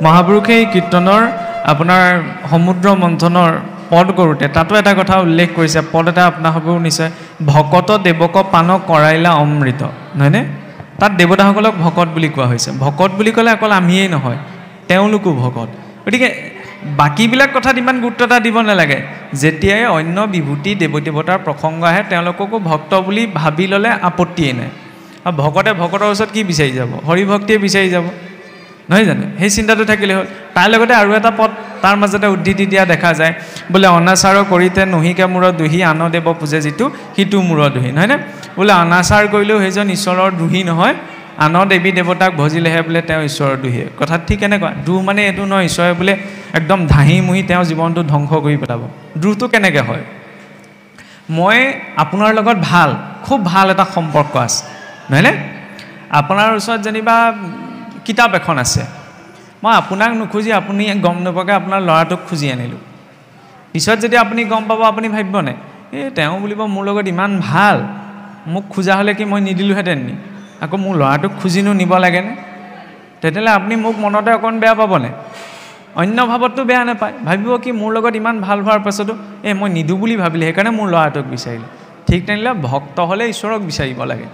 মহাপুৰুষে এই কীৰ্তনৰ আপোনাৰ সমুদ্ৰ মন্থনৰ পদ কৰোঁতে তাতো এটা কথা উল্লেখ কৰিছে, পদ এটা আপোনালোকেও নিশ্চয়, ভকত দেৱক পান কৰাইলা অমৃত, নহয়নে? তাত দেৱতাসকলক ভকত বুলি কোৱা হৈছে। ভকত বুলি ক'লে অকল আমিয়েই নহয়, তেওঁলোকো ভকত। গতিকে বাকীবিলাক কথাত ইমান গুৰুত্ব এটা দিব নালাগে। যেতিয়াই অন্য বিভূতি দেৱতাৰ প্ৰসংগ আহে তেওঁলোককো ভক্ত বুলি ভাবি ল'লে আপত্তিয়েই নাই। আৰু ভকতে ভকতৰ ওচৰত কি বিচাৰি যাব? হৰিভক্তিয়ে বিচাৰি যাব, নহয় জানো? সেই চিন্তাটো থাকিলে হ'ল। তাৰ লগতে আৰু এটা পদ তাৰ মাজতে উদ্ধৃতি দিয়া দেখা যায়, বোলে অনাচাৰ কৰিতে নহিকে মূৰ দুহি, আন দেৱ পূজে যিটো সিটো মূৰ দুহি, নহয়নে? বোলে অনাচাৰ কৰিলেও সেইজন ঈশ্বৰৰ দুহি নহয়, আন দেৱী দেৱতাক ভজিলেহে বোলে তেওঁ ঈশ্বৰৰ দুহি। কথাত ঠিক কেনেকুৱা? দ্ৰোহ মানে এইটো নহয় ঈশ্বৰে বোলে একদম ধাহি মুহি তেওঁ জীৱনটো ধ্বংস কৰি পেলাব। দ্ৰোহটো কেনেকৈ হয়? মই আপোনাৰ লগত ভাল, খুব ভাল এটা সম্পৰ্ক আছে, নহয়নে? আপোনাৰ ওচৰত যেনিবা কিতাপ এখন আছে, মই আপোনাক নুখুজি আপুনি গম নোপোৱাকৈ আপোনাৰ ল'ৰাটোক খুজি আনিলোঁ। পিছত যেতিয়া আপুনি গম পাব আপুনি ভাবিবনে এই তেওঁ বুলিব মোৰ লগত ইমান ভাল, মোক খোজা হ'লে কি মই নিদিলোঁহেঁতেন নি? আকৌ মোৰ ল'ৰাটোক খুজিনো নিব লাগেনে? তেতিয়াহ'লে আপুনি মোক মনতে অকণ বেয়া পাবনে? অন্য ভাৱততো বেয়া নাপায়, ভাবিব কি মোৰ লগত ইমান ভাল হোৱাৰ পাছতো মই নিদোঁ বুলি ভাবিলে সেইকাৰণে মোৰ ল'ৰাটোক বিচাৰিলে। ঠিক তেনেহ'লে ভক্ত হ'লে ঈশ্বৰক বিচাৰিব লাগে,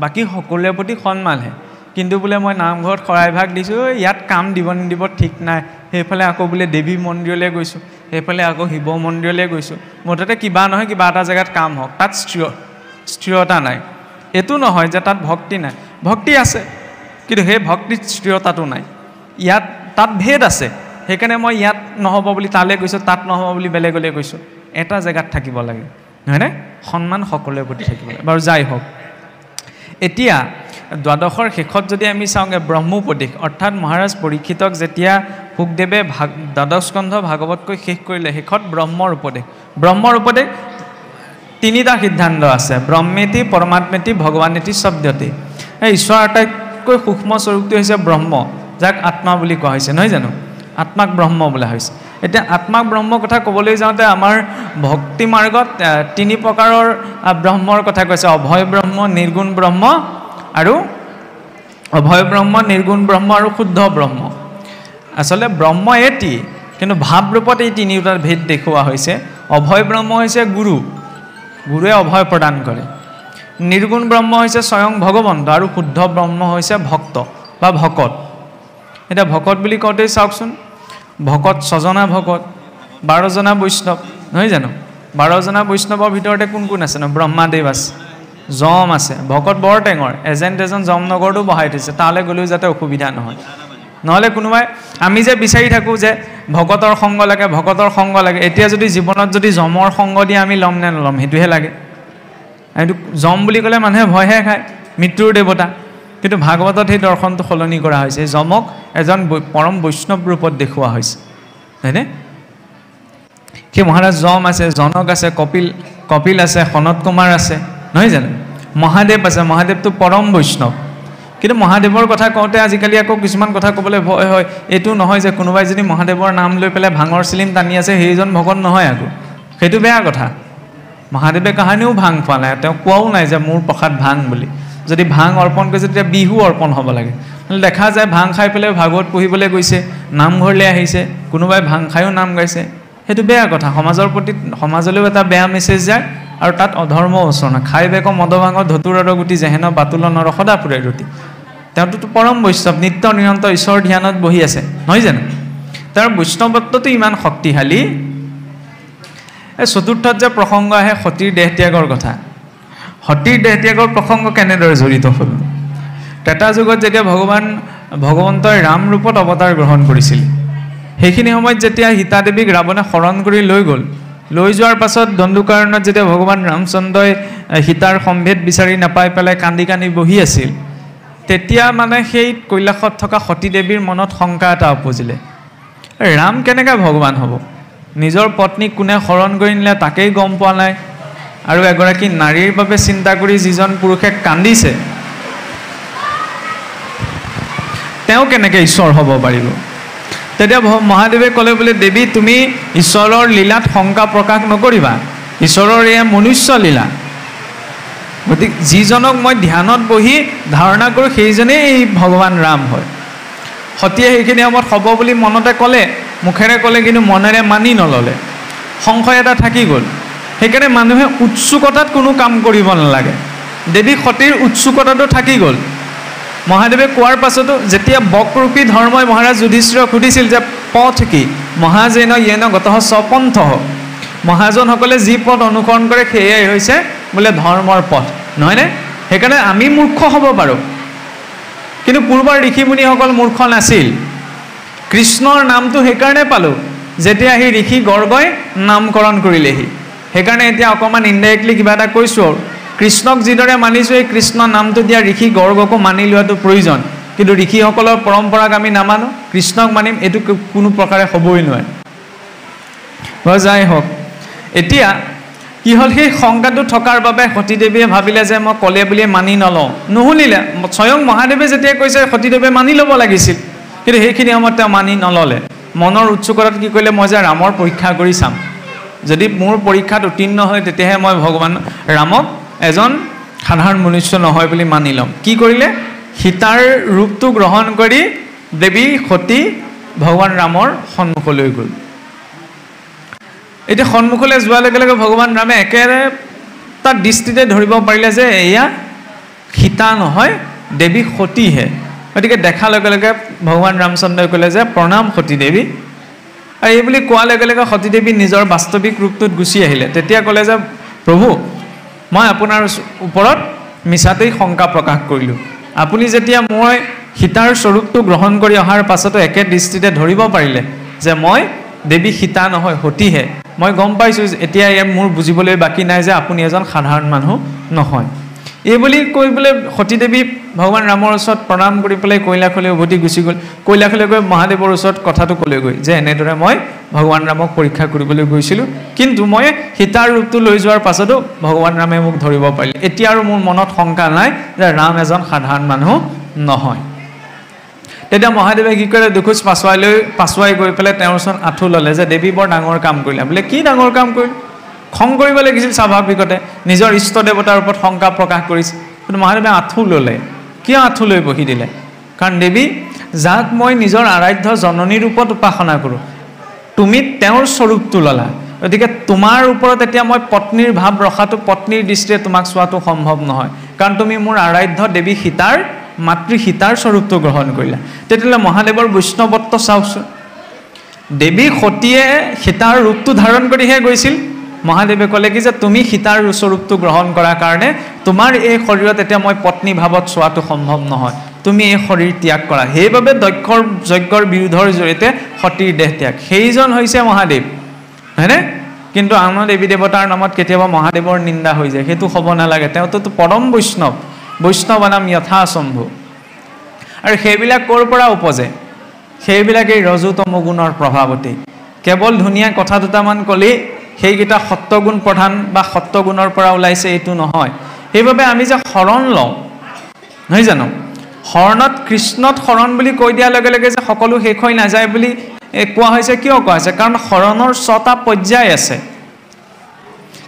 বাকী সকলোৰে প্ৰতি সন্মানহে। কিন্তু বোলে মই নামঘৰত শৰাইভাগ দিছোঁ, ইয়াত কাম দিব নিদিব ঠিক নাই, সেইফালে আকৌ বোলে দেৱী মন্দিৰলৈ গৈছোঁ, সেইফালে আকৌ শিৱ মন্দিৰলৈ গৈছোঁ, মুঠতে কিবা নহয় কিবা এটা জেগাত কাম হওক, তাত স্থিৰতা নাই। এইটো নহয় যে তাত ভক্তি নাই, ভক্তি আছে, কিন্তু সেই ভক্তিত স্থিৰতাটো নাই। তাত ভেদ আছে, সেইকাৰণে মই ইয়াত নহ'ব বুলি তালৈ গৈছোঁ, তাত নহ'ব বুলি বেলেগলৈ গৈছোঁ। এটা জেগাত থাকিব লাগে, নহয়নে? সন্মান সকলোৰে প্ৰতি থাকিব লাগে। বাৰু যাই হওক, এতিয়া দ্বাদশৰ শেষত যদি আমি চাওঁগৈ ব্ৰহ্মোপদেশ, অৰ্থাৎ মহাৰাজ পৰীক্ষিতক যেতিয়া শুকদেৱে দ্বাদশ স্কন্ধ ভাগৱতকৈ শেষ কৰিলে, শেষত ব্ৰহ্মৰ উপদেশ। ব্ৰহ্মৰ উপদেশ তিনিটা সিদ্ধান্ত আছে, ব্ৰহ্মেতি পৰমাত্মেতি ভগৱানেতি শব্দতি। এই ঈশ্বৰৰ আটাইতকৈ সূক্ষ্ম স্বৰূপটো হৈছে ব্ৰহ্ম, যাক আত্মা বুলি কোৱা হৈছে, নহয় জানো? আত্মাক ব্ৰহ্ম বোলা হৈছে। এতিয়া আত্মাক ব্ৰহ্ম কথা ক'বলৈ যাওঁতে আমাৰ ভক্তি মাৰ্গত তিনি প্ৰকাৰৰ ব্ৰহ্মৰ কথা কৈছে, অভয় ব্ৰহ্ম, নিৰ্গুণ ব্ৰহ্ম আৰু অভয় ব্ৰহ্ম, নিৰ্গুণ ব্ৰহ্ম আৰু শুদ্ধ ব্ৰহ্ম। আচলতে ব্ৰহ্ম এটি, কিন্তু ভাৱৰূপত এই তিনিওটাৰ ভেদ দেখুওৱা হৈছে। অভয় ব্ৰহ্ম হৈছে গুৰুৱে অভয় প্ৰদান কৰে, নিৰ্গুণ ব্ৰহ্ম হৈছে স্বয়ং ভগৱন্ত, আৰু শুদ্ধ ব্ৰহ্ম হৈছে ভক্ত বা ভকত। এতিয়া ভকত বুলি কওঁতেই চাওকচোন, ভকত 6জনা ভকত, 12জনা বৈষ্ণৱ, নহয় জানো? 12জনা বৈষ্ণৱৰ ভিতৰতে কোন কোন আছে ন? ব্ৰহ্মাদেৱ আছে, যম আছে, ভকত বৰ টেঙৰ, এজন যমনগৰতো বহাই থৈছে, তালৈ গ'লেও যাতে অসুবিধা নহয়। নহ'লে কোনোবাই আমি যে বিচাৰি থাকোঁ যে ভকতৰ সংগ লাগে, ভকতৰ সংগ লাগে, এতিয়া যদি জীৱনত যদি যমৰ সংগ দিয়ে আমি ল'ম নে নল'ম সেইটোহে লাগে। এইটো যম বুলি ক'লে মানুহে ভয়হে খায়, মৃত্যুৰ দেৱতা। কিন্তু ভাগৱতত সেই দৰ্শনটো সলনি কৰা হৈছে, যমক এজন পৰম বৈষ্ণৱ ৰূপত দেখুওৱা হৈছে, হয়নে? সেই মহাৰাজ যম আছে, জনক আছে, কপিল আছে, সনত কুমাৰ আছে, নহয় জানো? মহাদেৱ আছে, মহাদেৱটো পৰম বৈষ্ণৱ। কিন্তু মহাদেৱৰ কথা কওঁতে আজিকালি আকৌ কিছুমান কথা ক'বলৈ ভয় হয়। এইটো নহয় যে কোনোবাই যদি মহাদেৱৰ নাম লৈ পেলাই ভাঙৰ চিলিম টানি আছে সেইজন ভকত নহয়, আকৌ সেইটো বেয়া কথা। মহাদেৱে কাহানিও ভাং খোৱা নাই, তেওঁ কোৱাও নাই যে মোৰ প্ৰসাদ ভাং বুলি। যদি ভাং অৰ্পণ কৰিছে তেতিয়া বিহু অৰ্পণ হ'ব লাগে। দেখা যায় ভাং খাই পেলাই ভাগৱত পঢ়িবলৈ গৈছে, নামঘৰলৈ আহিছে, কোনোবাই ভাং খায়ো নাম গাইছে, সেইটো বেয়া কথা। সমাজৰ প্ৰতি সমাজলৈও এটা বেয়া মেছেজ যায়, আৰু তাত অধৰ্ম উচনা। খাই বেক মদ ভাঙৰ ধতুৰৰ গুটি যেহেন বাতুলনৰ সদা ফুৰে ৰুটি। তেওঁতো পৰম বৈষ্ণৱ, নিত্য নিৰন্তৰ ঈশ্বৰ ধ্যানত বহি আছে, নহয় জানো? তেওঁৰ বৈষ্ণৱত্বটো ইমান শক্তিশালী। এই চতুৰ্থত যে প্ৰসংগ আহে সতীৰ দেহ ত্যাগৰ কথা, সতীৰ দেহ ত্যাগৰ প্ৰসংগ কেনেদৰে জড়িত হ'ল? ত্ৰেতা যুগত যেতিয়া ভগৱন্তই ৰাম ৰূপত অৱতাৰ গ্ৰহণ কৰিছিল, সেইখিনি সময়ত যেতিয়া সীতা দেৱীক ৰাৱণে হৰণ কৰি লৈ যোৱাৰ পাছত দণ্ডুকাৰণত যেতিয়া ভগৱান ৰামচন্দ্ৰই সীতাৰ সম্ভেদ বিচাৰি নাপাই পেলাই কান্দি কান্দি বহি আছিল, তেতিয়া মানে সেই কৈলাশত থকা সতী দেৱীৰ মনত শংকা এটা উপজিলে, ৰাম কেনেকৈ ভগৱান হ'ব? নিজৰ পত্নীক কোনে হৰণ কৰি নিলে তাকেই গম পোৱা নাই, আৰু এগৰাকী নাৰীৰ বাবে চিন্তা কৰি যিজন পুৰুষে কান্দিছে তেওঁ কেনেকৈ ঈশ্বৰ হ'ব পাৰিব? তেতিয়া মহাদেৱে ক'লে বোলে, দেৱী তুমি ঈশ্বৰৰ লীলাত শংকা প্ৰকাশ নকৰিবা, ঈশ্বৰৰ এয়া মনুষ্য লীলা। গতিকে যিজনক মই ধ্যানত বহি ধাৰণা কৰোঁ সেইজনেই এই ভগৱান ৰাম হয়। সতীয়ে সেইখিনি সময়ত হ'ব বুলি মনতে ক'লে, মুখেৰে ক'লে, কিন্তু মনেৰে মানি নল'লে। সংশয় এটা থাকি গ'ল। সেইকাৰণে মানুহে উৎসুকতাত কোনো কাম কৰিব নালাগে। দেৱী সতীৰ উৎসুকতাটো থাকি গ'ল। মহাদেৱে কোৱাৰ পাছতো যেতিয়া বকৰূপী ধৰ্মই মহাৰাজ যুধিষ্ঠিৰক সুধিছিল যে পথ কি, মহাজেন য়েন গতঃ স্বপন্থ, মহাজনসকলে যি পথ অনুসৰণ কৰে সেয়াই হৈছে বোলে ধৰ্মৰ পথ, নহয়নে? সেইকাৰণে আমি মূৰ্খ হ'ব পাৰোঁ, কিন্তু পূৰ্বৰ ঋষিমুনিসকল মূৰ্খ নাছিল। কৃষ্ণৰ নামটো সেইকাৰণে পালোঁ যেতিয়া সেই ঋষি গৰ্গই নামকৰণ কৰিলেহি। সেইকাৰণে এতিয়া অকণমান ইনডাইৰেক্টলি কিবা এটা কৈছোঁ আৰু, কৃষ্ণক যিদৰে মানিছোঁ এই কৃষ্ণ নামটো দিয়া ঋষি গৰ্গকো মানি লোৱাটো প্ৰয়োজন। কিন্তু ঋষিসকলৰ পৰম্পৰাক আমি নামানো, কৃষ্ণক মানিম, এইটো কোনো প্ৰকাৰে হ'বই নোৱাৰে। যাই হওক, এতিয়া কি হ'ল, সেই শংকাটো থকাৰ বাবে সতীদেৱীয়ে ভাবিলে যে মই ক'লে বুলিয়ে মানি নলওঁ, নুশুনিলে। স্বয়ং মহাদেৱে যেতিয়া কৈছে সতীদেৱে মানি ল'ব লাগিছিল, কিন্তু সেইখিনি সময়ত তেওঁ মানি নল'লে। মনৰ উৎসুকতাত কি কৰিলে, মই যে ৰামৰ পৰীক্ষা কৰি চাম, যদি মোৰ পৰীক্ষাত উত্তীৰ্ণ হয় তেতিয়াহে মই ভগৱান ৰামক এজন সাধাৰণ মনুষ্য নহয় বুলি মানি ল'ম। কি কৰিলে, সীতাৰ ৰূপটো গ্ৰহণ কৰি দেৱী সতী ভগৱান ৰামৰ সন্মুখলৈ গ'ল। এতিয়া সন্মুখলৈ যোৱাৰ লগে লগে ভগৱান ৰামে একেবাৰে তাৰ দৃষ্টিতে ধৰিব পাৰিলে যে এয়া সীতা নহয়, দেৱী সতীহে। গতিকে দেখাৰ লগে লগে ভগৱান ৰামচন্দ্ৰই ক'লে যে প্ৰণাম সতী দেৱী। আৰু এই বুলি কোৱাৰ লগে লগে সতীদেৱী নিজৰ বাস্তৱিক ৰূপটোত গুচি আহিলে। তেতিয়া ক'লে যে প্ৰভু, মই আপোনাৰ ওপৰত মিছাতেই শংকা প্ৰকাশ কৰিলোঁ। আপুনি যেতিয়া মই সীতাৰ স্বৰূপটো গ্ৰহণ কৰি অহাৰ পাছতো একে দৃষ্টিতে ধৰিব পাৰিলে যে মই দেৱী সীতা নহয় সতীহে, মই গম পাইছোঁ এতিয়া মোৰ বুজিবলৈ বাকী নাই যে আপুনি এজন সাধাৰণ মানুহ নহয়। এই বুলি কৈ পেলাই সতীদেৱী ভগৱান ৰামৰ ওচৰত প্ৰণাম কৰি পেলাই কৈলাশলৈ উভতি গুচি গ'ল। কৈলাশলৈ গৈ মহাদেৱৰ ওচৰত কথাটো ক'লেগৈ যে এনেদৰে মই ভগৱান ৰামক পৰীক্ষা কৰিবলৈ গৈছিলোঁ, কিন্তু মই সীতাৰ ৰূপটো লৈ যোৱাৰ পাছতো ভগৱান ৰামে মোক ধৰিব পাৰিলে। এতিয়া আৰু মোৰ মনত শংকা নাই যে ৰাম এজন সাধাৰণ মানুহ নহয়। তেতিয়া মহাদেৱে কি কৰে, দুখোজ পাছুৱাই গৈ পেলাই তেওঁৰ ওচৰত আঁঠু ল'লে যে দেৱী বৰ ডাঙৰ কাম কৰিলা। বোলে কি ডাঙৰ কাম কৰিলোঁ, খং কৰিব লাগিছিল স্বাভাৱিকতে, নিজৰ ইষ্ট দেৱতাৰ ওপৰত শংকা প্ৰকাশ কৰিছে। কিন্তু মহাদেৱে আঁঠু ল'লে। কিয় আঁঠু লৈ বহি দিলে? কাৰণ দেৱী, যাক মই নিজৰ আৰাধ্য জননী ৰূপত উপাসনা কৰোঁ, তুমি তেওঁৰ স্বৰূপটো ল'লা, গতিকে তোমাৰ ওপৰত এতিয়া মই পত্নীৰ ভাৱ ৰখাটো, পত্নীৰ দৃষ্টিৰে তোমাক চোৱাটো সম্ভৱ নহয়, কাৰণ তুমি মোৰ আৰাধ্য দেৱী সীতাৰ মাতৃ সীতাৰ স্বৰূপটো গ্ৰহণ কৰিলা। তেতিয়াহ'লে মহাদেৱৰ বৈষ্ণৱত্ব চাওকচোন, দেৱী সতীয়ে সীতাৰ ৰূপটো ধাৰণ কৰিহে গৈছিল। মহাদেৱে ক'লে কি যে তুমি সীতাৰ স্বৰূপটো গ্ৰহণ কৰাৰ কাৰণে তোমাৰ এই শৰীৰত এতিয়া মই পত্নী ভাৱত চোৱাটো সম্ভৱ নহয়, তুমি এই শৰীৰ ত্যাগ কৰা। সেইবাবে দক্ষৰ যজ্ঞৰ বিৰোধৰ জৰিয়তে সতীৰ দেহ ত্যাগ, সেইজন হৈছে মহাদেৱ, হয়নে? কিন্তু আন দেৱী দেৱতাৰ নামত কেতিয়াবা মহাদেৱৰ নিন্দা হৈ যায়, সেইটো হ'ব নালাগে। তেওঁতো পৰম বৈষ্ণৱ নাম যথাসম্ভু। আৰু সেইবিলাক ক'ৰ পৰা উপজে? সেইবিলাক এই ৰজু তমগুণৰ প্ৰভাৱতেই। কেৱল ধুনীয়া কথা দুটামান ক'লেই সেইকেইটা সত্বগুণ প্ৰধান বা সত্বগুণৰ পৰা ওলাইছে এইটো নহয়। সেইবাবে আমি যে শৰণ লওঁ, নহয় জানো, শৰণত কৃষ্ণত শৰণ বুলি কৈ দিয়াৰ লগে লগে যে সকলো শেষ হৈ নাযায় বুলি কোৱা হৈছে। কিয় কোৱা হৈছে? কাৰণ শৰণৰ 6টা পৰ্যায় আছে।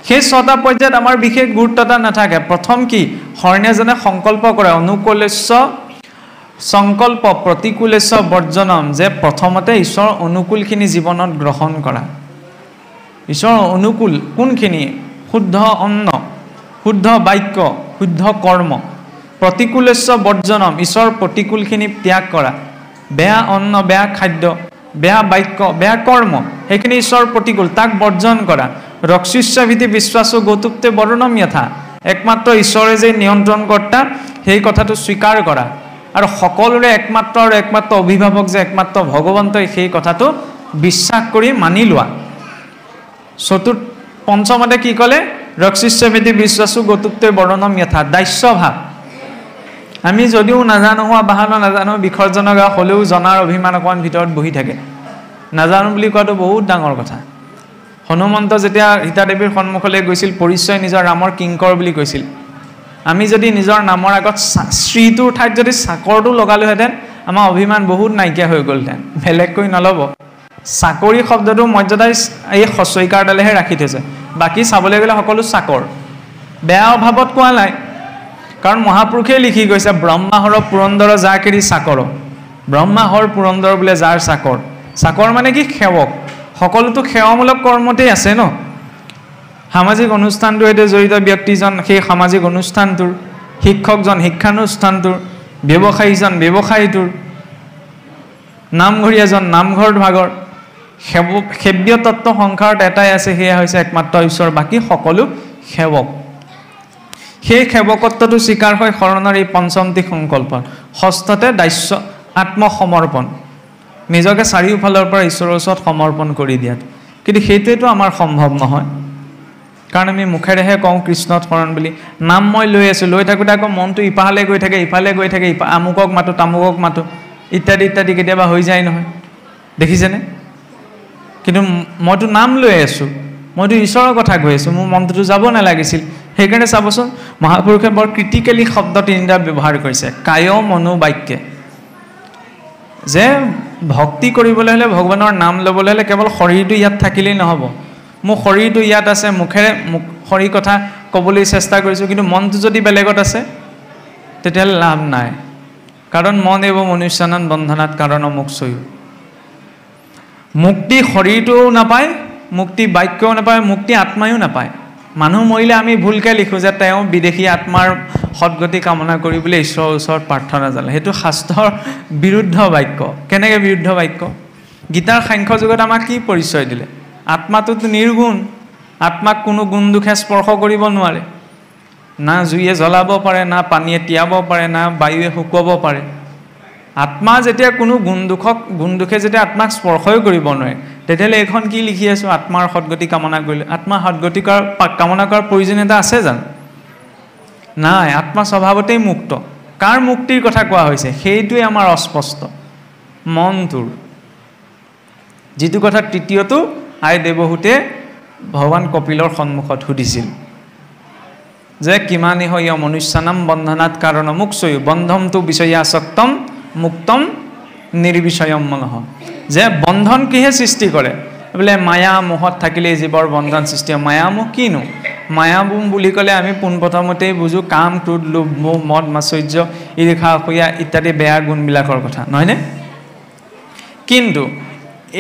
সেই 6টা পৰ্যায়ত আমাৰ বিশেষ গুৰুত্ব এটা নাথাকে। প্ৰথম কি, শৰণীয়াজনে সংকল্প কৰে, অনুকূলেশ্য সংকল্প প্ৰতিকূলেশ্য বৰ্জনম, যে প্ৰথমতে ঈশ্বৰৰ অনুকূলখিনি জীৱনত গ্ৰহণ কৰা। ঈশ্বৰৰ অনুকূল কোনখিনি? শুদ্ধ অন্ন, শুদ্ধ বাক্য, শুদ্ধ কৰ্ম। প্ৰতিকূলেশ্য বৰ্জনম, ঈশ্বৰৰ প্ৰতিকূলখিনি ত্যাগ কৰা। বেয়া অন্ন, বেয়া খাদ্য, বেয়া বাক্য, বেয়া কৰ্ম, সেইখিনি ঈশ্বৰৰ প্ৰতিকূল, তাক বৰ্জন কৰা। ৰক্ষিষ্যভিধি বিশ্বাসো গৌতুপ্তে বৰ্ণম যথা, একমাত্ৰ ঈশ্বৰে যে নিয়ন্ত্ৰণ কৰ্তা সেই কথাটো স্বীকাৰ কৰা। আৰু সকলোৰে একমাত্ৰ আৰু একমাত্ৰ অভিভাৱক যে একমাত্ৰ ভগৱন্তই সেই কথাটো বিশ্বাস কৰি মানি লোৱা। পঞ্চমতে কি ক'লে? ৰক্ষিষ্যভিধি বিশ্বাসো গৌতুপ্তে বৰ্ণম যথা, দাস্যভাৱ। আমি যদিও নাজানো হোৱা বাহানা, নাজানো বিসৰ্জনগা হ'লেও জনাৰ অভিমান অকণমান ভিতৰত বহি থাকে। নাজানো বুলি কোৱাটো বহুত ডাঙৰ কথা। হনুমন্ত যেতিয়া সীতা দেৱীৰ সন্মুখলৈ গৈছিল, পৰিচয় নিজৰ ৰামৰ কিংকৰ বুলি কৈছিল। আমি যদি নিজৰ নামৰ আগত শ্ৰীটোৰ ঠাইত যদি চাকৰটো লগালোহেঁতেন, আমাৰ অভিমান বহুত নাইকিয়া হৈ গ'লহেঁতেন। বেলেগকৈ নল'ব, চাকৰি শব্দটো মৰ্যাদাই এই হস্যইকাৰডালেহে ৰাখি থৈছে, বাকী চাবলৈ গ'লে সকলো চাকৰ। বেয়া অভাৱত কোৱা নাই, কাৰণ মহাপুৰুষেই লিখি গৈছে ব্ৰহ্মাহৰ পুৰন্দৰ জাকেৰি চাকৰ। ব্ৰহ্মা হৰ পুৰন্দৰ বোলে যাৰ চাকৰ চাকৰ মানে কি সেৱক সকলোতো সেৱামূলক কৰ্মতেই আছে ন সামাজিক অনুষ্ঠানটোৰ সৈতে জড়িত ব্যক্তিজন সেই সামাজিক অনুষ্ঠানটোৰ শিক্ষকজন শিক্ষানুষ্ঠানটোৰ ব্যৱসায়ীজন ব্যৱসায়ীটোৰ নামঘৰীয়াজন নামঘৰ ভাগৰ সেব্য তত্ত্ব সংসাৰত এটাই আছে সেয়া হৈছে একমাত্ৰ ঈশ্বৰ বাকী সকলো সেৱক সেই সেৱকত্বটো স্বীকাৰ হয় শৰণৰ এই পঞ্চমটি সংকল্প ষষ্ঠতে দাস্য আত্মসমৰ্পণ নিজকে চাৰিওফালৰ পৰা ঈশ্বৰৰ ওচৰত সমৰ্পণ কৰি দিয়াত কিন্তু সেইটোৱেতো আমাৰ সম্ভৱ নহয় কাৰণ আমি মুখেৰেহে কওঁ কৃষ্ণত শৰণ বুলি নাম মই লৈ আছোঁ লৈ থাকোঁতে আকৌ মনটো ইফালে গৈ থাকে আমুকক মাতো তামুকক মাতো ইত্যাদি ইত্যাদি কেতিয়াবা হৈ যায় নহয় দেখিছেনে কিন্তু মইতো নাম লৈ আছোঁ মইতো ঈশ্বৰৰ কথা কৈ আছোঁ মোৰ মনটোতো যাব নালাগিছিল সেইকাৰণে চাবচোন মহাপুৰুষে বৰ ক্ৰিটিকেলি শব্দ তিনিটা ব্যৱহাৰ কৰিছে কায় মনো বাক্যে যে ভক্তি কৰিবলৈ হ'লে ভগৱানৰ নাম ল'বলৈ হ'লে কেৱল শৰীৰটো ইয়াত থাকিলেই নহ'ব মোৰ শৰীৰটো ইয়াত আছে মুখেৰে শৰীৰ কথা ক'বলৈ চেষ্টা কৰিছোঁ কিন্তু মনটো যদি বেলেগত আছে তেতিয়াহ'লে লাভ নাই কাৰণ মন এব মনুষ্যানান বন্ধনাত কাৰণ মোক্ষয়ো মুক্তি শৰীৰটোও নাপায় মুক্তি বাক্যও নাপায় মুক্তি আত্মায়ো নাপায় মানুহ মৰিলে আমি ভুলকৈ লিখোঁ যে তেওঁ বিদেশী আত্মাৰ সদগতি কামনা কৰিবলৈ ঈশ্বৰৰ ওচৰত প্ৰাৰ্থনা জনালে সেইটো শাস্ত্ৰৰ বিৰুদ্ধ বাক্য কেনেকৈ বিৰুদ্ধ বাক্য গীতাৰ সাংখ্য যুগত আমাক কি পৰিচয় দিলে আত্মাটোতো নিৰ্গুণ আত্মাক কোনো গুণ দুখে স্পৰ্শ কৰিব নোৱাৰে না জুইয়ে জ্বলাব পাৰে না পানীয়ে তিয়াব পাৰে না বায়ুৱে শুকুৱাব পাৰে আত্মা যেতিয়া কোনো গুণ দুখে যেতিয়া আত্মাক স্পৰ্শই কৰিব নোৱাৰে তেতিয়াহ'লে এইখন কি লিখি আছোঁ আত্মাৰ সদগতি কামনা কৰিলে আত্মা সদগতি কামনা কৰাৰ প্ৰয়োজনীয়তা আছে জানো নাই আত্মা স্বভাৱতেই মুক্ত কাৰ মুক্তিৰ কথা কোৱা হৈছে সেইটোৱে আমাৰ অস্পষ্ট মনটোৰ যিটো কথা তৃতীয়টো আই দেৱহূতে ভগৱান কপিলৰ সন্মুখত সুধিছিল যে কিমানি হয় মনুষ্যানাম বন্ধনাত কাৰণ মোক্ষয়ো বন্ধমটো বিষয়াসক্তম মুক্তম নিৰ্বিষয়ম মনঃ যে বন্ধন কিহে সৃষ্টি কৰে বোলে মায়া মোহত থাকিলে জীৱৰ বন্ধন সৃষ্টি হয় মায়ামোহ কিনো মায়ামোহ বুলি ক'লে আমি পোনপ্ৰথমতেই বুজোঁ কাম ক্ৰোধ লোভ মোহ মদ মাচৰ্য ঈৰ্ষা অসূয়া ইত্যাদি বেয়া গুণবিলাকৰ কথা নহয়নে কিন্তু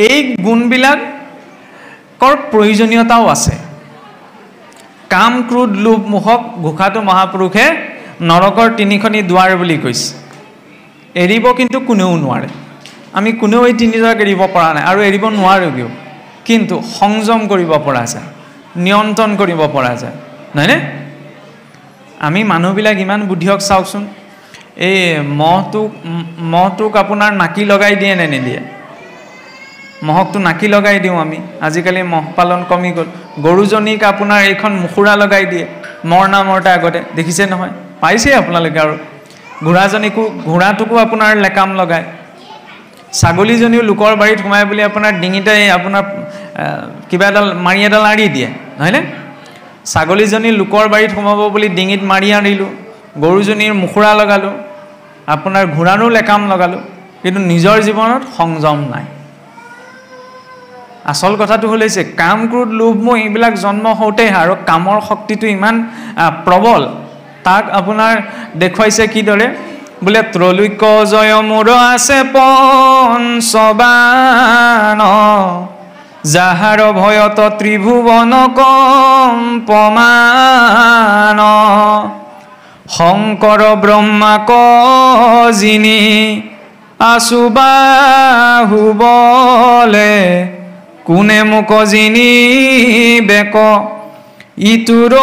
এই গুণবিলাকৰ প্ৰয়োজনীয়তাও আছে কাম ক্ৰোধ লোভ মোহক ঘোষাটো মহাপুৰুষে নৰকৰ তিনিখনি দুৱাৰ বুলি কৈছে এৰিব কিন্তু কোনেও নোৱাৰে আমি কোনেও এই তিনিটাক এৰিব পৰা নাই আৰু এৰিব নোৱাৰোগেও কিন্তু সংযম কৰিব পৰা যায় নিয়ন্ত্ৰণ কৰিব পৰা যায় নহয়নে আমি মানুহবিলাক ইমান বুদ্ধিয়ক চাওকচোন এই মহটোক আপোনাৰ নাকি লগাই দিয়ে নে নিদিয়ে মহকটো নাকি লগাই দিওঁ আমি আজিকালি মহ পালন কমি গ'ল গৰুজনীক আপোনাৰ এইখন মুখুৰা লগাই দিয়ে মৰণা আগতে দেখিছে নহয় পাইছে আপোনালোকে আৰু ঘোঁৰাটোকো আপোনাৰ লেকাম লগায় ছাগলীজনীও লোকৰ বাৰীত সোমাই বুলি আপোনাৰ ডিঙিতে আপোনাৰ কিবা এডাল মাৰি এডাল আঁৰি দিয়ে নহয়নে ছাগলীজনী লোকৰ বাৰীত সোমাব বুলি ডিঙিত মাৰি আনিলোঁ গৰুজনীৰ মুখুৰা লগালোঁ আপোনাৰ ঘোঁৰাৰো লেকাম লগালোঁ কিন্তু নিজৰ জীৱনত সংযম নাই আচল কথাটো হৈছে কাম ক্ৰোধ লোভ মোহ এইবিলাক জন্ম হওঁতেই আৰু কামৰ শক্তিটো ইমান প্ৰবল তাক আপোনাৰ দেখুৱাইছে কিদৰে বোলে ত্ৰৈলোক্য জয় মোৰ আছে পঞ্চবান যাহাৰ ভয়ত ত্ৰিভুৱন কম্পমান শংকৰ ব্ৰহ্মা কজিনী আছু বাহুবলে কোনে মোক জিনি বেক ইটোৰ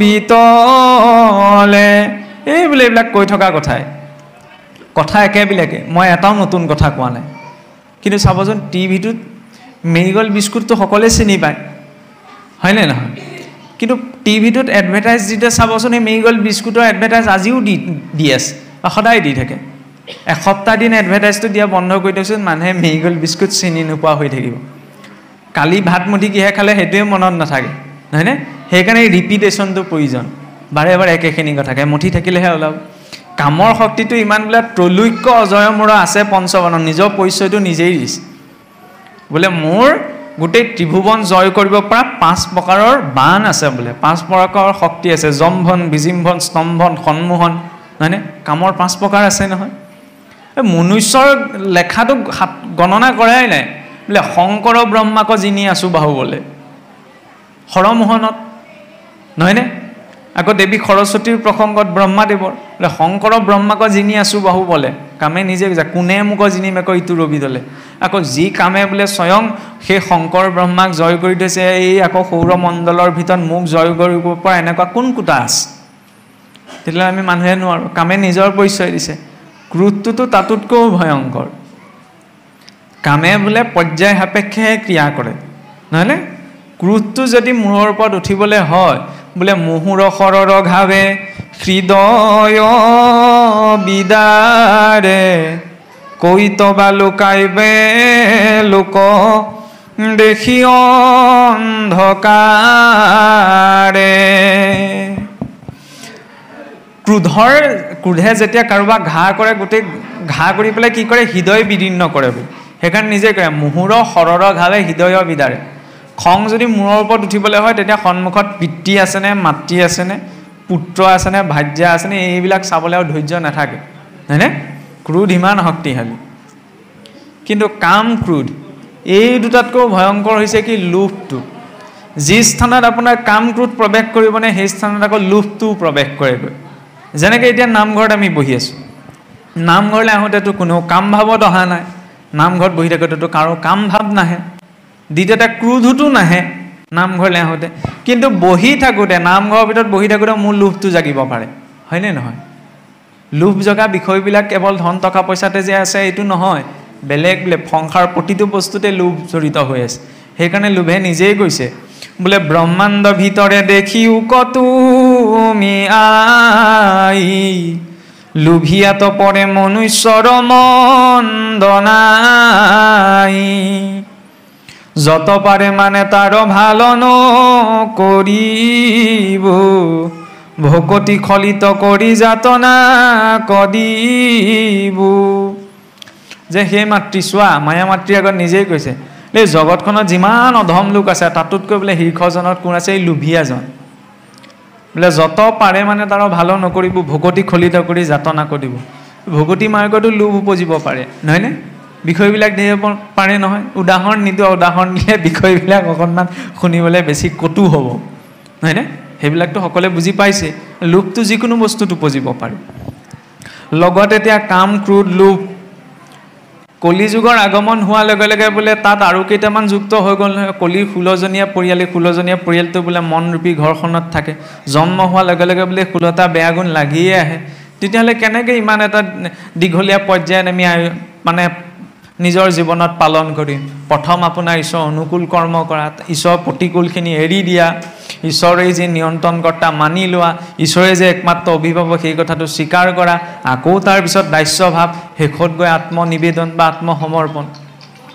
বিতলে এইবিলাক কৈ থকা কথা একেবিলাকে মই এটাও নতুন কথা কোৱা নাই কিন্তু চাবচোন টিভিটোত মেৰিগল্ড বিস্কুটটো সকলোৱে চিনি পায় হয়নে নহয় কিন্তু টিভিটোত এডভাৰটাইজ দিতে চাবচোন এই মেৰিগল্ড বিস্কুটৰ এডভাৰটাইজ আজিও দি আছে বা সদায় দি থাকে এসপ্তাহ দিন এডভাৰটাইজটো দিয়া বন্ধ কৰি দিয়কচোন মানুহে মেৰিগল্ড বিস্কুট চিনি নোপোৱা হৈ থাকিব কালি ভাত মুঠি কিহে খালে সেইটোৱে মনত নাথাকে নহয়নে সেইকাৰণে ৰিপিটেশ্যনটো প্ৰয়োজন বাৰে বাৰে একেখিনি কথাকে মুঠি থাকিলেহে ওলাব কামৰ শক্তিটো ইমান বোলে ত্ৰৈলোক্য অজয় মোৰ আছে পঞ্চবান নিজৰ পৰিচয়টো নিজেই দিছে বোলে মোৰ গোটেই ত্ৰিভুৱন জয় কৰিব পৰা 5 প্ৰকাৰৰ বান আছে বোলে 5 প্ৰকাৰৰ শক্তি আছে জম্ভন বিজিম্ভন স্তম্ভন সন্মোহন নহয়নে কামৰ 5 প্ৰকাৰ আছে নহয় মনুষ্যৰ লেখাটো গণনা কৰাই নাই বোলে শংকৰ ব্ৰহ্মাক জিনি আছো বাহু বোলে হৰমোহনত নহয়নে আকৌ দেৱী সৰস্বতীৰ প্ৰসংগত ব্ৰহ্মাদেৱৰ বোলে শংকৰ ব্ৰহ্মাক জিনি আছো বাহু বোলে কামে নিজে কোনে মোক জিনি মেক ইটো ৰবি দলে আকৌ যি কামে বোলে স্বয়ং সেই শংকৰ ব্ৰহ্মাক জয় কৰি থৈছে এই আকৌ সৌৰমণ্ডলৰ ভিতৰত মোক জয় কৰিব পৰা এনেকুৱা কোন কোটা আছে তেতিয়াহ'লে আমি মানুহে নোৱাৰো কামে নিজৰ পৰিচয় দিছে ক্ৰোধটোতো তাতোতকৈ ভয়ংকৰ কামে বোলে পৰ্যায় সাপেক্ষে ক্ৰিয়া কৰে নহয়নে ক্ৰোধটো যদি মূৰৰ ওপৰত উঠিবলৈ হয় বোলে মুহুৰ সৰৰ ঘাৱে হৃদয় বিদাৰে কৈতবা লুকাইবে লোক দেখি অন্ধকাৰে ক্ৰোধে যেতিয়া কাৰোবাক ঘা কৰে গোটেই ঘা কৰি পেলাই কি কৰে হৃদয় বিদীৰ্ণ কৰে সেইকাৰণে নিজে কয় মুহুৰ সৰৰ ঘাৱে হৃদয় বিদাৰে খং যদি মূৰৰ ওপৰত উঠিবলৈ হয় তেতিয়া সন্মুখত পিতৃ আছেনে মাতৃ আছেনে পুত্ৰ আছেনে ভাৰ্যা আছেনে এইবিলাক চাবলৈ আৰু ধৈৰ্য নাথাকে হয়নে ক্ৰোধ ইমান শক্তিশালী কিন্তু কাম ক্ৰোধ এই দুটাতকৈ ভয়ংকৰ হৈছে কি লোভটো যি স্থানত আপোনাৰ কাম ক্ৰোধ প্ৰৱেশ কৰিবনে সেই স্থানত আকৌ লোভটোও প্ৰৱেশ কৰেগৈ যেনেকৈ এতিয়া নামঘৰত আমি বহি আছোঁ নামঘৰলৈ আহোঁতেতো কোনো কাম ভাৱত অহা নাই নামঘৰত বহি থাকোঁতেতো কাৰো কাম ভাৱ নাহে দ্বিতীয়তে ক্ৰোধোতো নাহে নামঘৰলৈ আহোঁতে কিন্তু বহি থাকোঁতে নামঘৰৰ ভিতৰত বহি থাকোঁতে মোৰ লোভটো জাগিব পাৰে হয়নে নহয় লোভ জগা বিষয়বিলাক কেৱল ধন টকা পইচাতে যে আছে এইটো নহয় বেলেগ বেলেগ সংসাৰ প্ৰতিটো বস্তুতে লোভ জড়িত হৈ আছে সেইকাৰণে লোভে নিজেই কৈছে বোলে ব্ৰহ্মাণ্ড ভিতৰে দেখিও কতুমি আই লোভিয়াত পৰে মনুষ্যৰ মন্দনাই যত পাৰে মানে তাৰ ভাল নকৰিব ভকতি খলিত কৰি যাতনা কদিব যে সেই মাতৃ চোৱা মায়া মাতৃৰ আগত নিজেই কৈছে এই জগতখনত যিমান অধম লোক আছে তাতোতকৈ বোলে শীৰ্ষজনত কোন আছে এই লোভিয়াজন বোলে যত পাৰে মানে তাৰ ভাল নকৰিব ভকতি খলিত কৰি যাতনা কৰিব ভকতি মাৰ্গতো লোভ উপজিব পাৰে নহয়নে বিষয়বিলাক দিব পাৰে নহয় উদাহৰণ নিদিওঁ উদাহৰণ দিলে বিষয়বিলাক অকণমান শুনিবলৈ বেছি কটু হ'ব নহয়নে সেইবিলাকতো সকলোৱে বুজি পাইছে লোভটো যিকোনো বস্তুত উপজিব পাৰে লগত এতিয়া কাম ক্ৰোধ লোভ কলিযুগৰ আগমন হোৱাৰ লগে লগে বোলে তাত আৰু কেইটামান যুক্ত হৈ গ'ল নহয় কলিৰ 16জনীয়া পৰিয়ালটো বোলে মনৰূপী ঘৰখনত থাকে জন্ম হোৱাৰ লগে লগে বোলে 16টা বেয়া গুণ লাগিয়ে আহে তেতিয়াহ'লে কেনেকৈ ইমান এটা দীঘলীয়া পৰ্যায়ত আমি মানে নিজৰ জীৱনত পালন কৰিম প্ৰথম আপোনাৰ ঈশ্বৰ অনুকূল কৰ্ম কৰা ঈশ্বৰ প্ৰতিকূলখিনি এৰি দিয়া ঈশ্বৰেই যে নিয়ন্ত্ৰণকৰ্তা মানি লোৱা ঈশ্বৰে যে একমাত্ৰ অভিভাৱক সেই কথাটো স্বীকাৰ কৰা আকৌ তাৰপিছত দাস্যভাৱ শেষত গৈ আত্মনিবেদন বা আত্মসমৰ্পণ